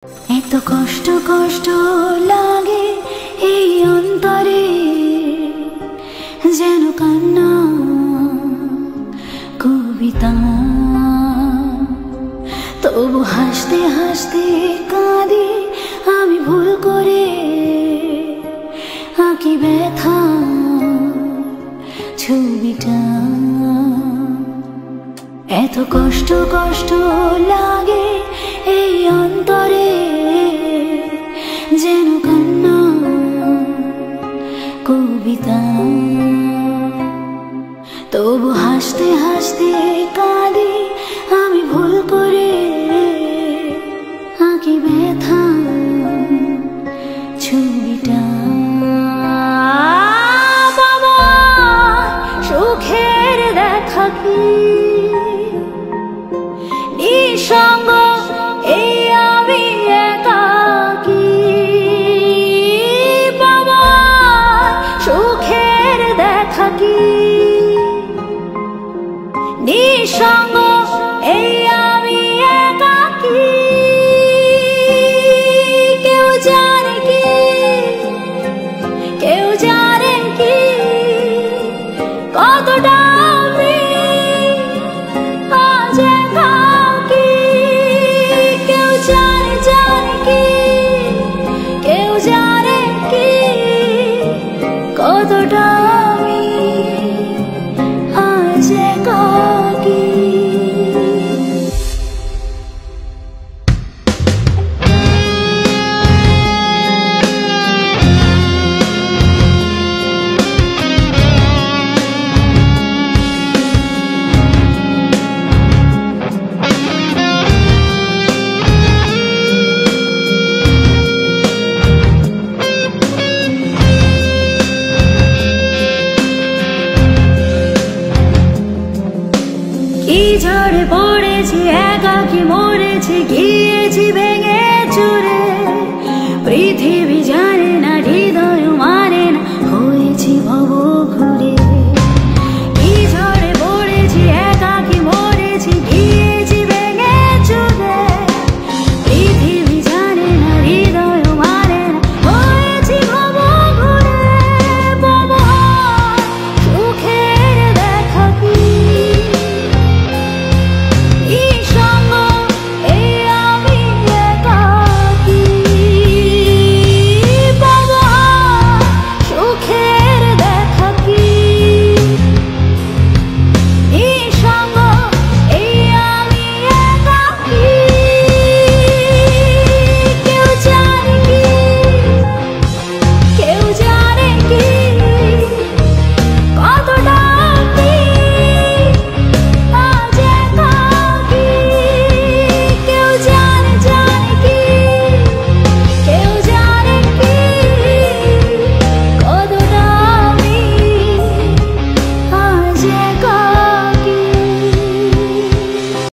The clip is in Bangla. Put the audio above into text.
এত কষ্ট কষ্ট লাগে এই অন্তরে, যেন কান্না কবিতা। তবু হাসতে হাসতে কাঁদি আমি, ভুল করে আঁকি ব্যথা ছবিটা। এত কষ্ট কষ্ট লাগে এই অন্তরে, যেন কান্না কবিতা। তবু হাসতে হাসতে কাঁদি আমি, ভুল করে আঁকি ব্যথা ছবিটা। বাবা সুখের দেখা কি নিঃসঙ্গ, এই আমি একাকী। বাবা সুখের দেখা কি নিঃসঙ্গ, এই আমি একাকী। কেউ জানে কি, কেউ জানে কি কতটা আমি আজ একাকী। কেউ জানে জানে কি, কেউ জানে কি কতটা আমি আজ একাকী। কি ঝড়ে পড়েছি, একাকী মরেছি, গিয়েছি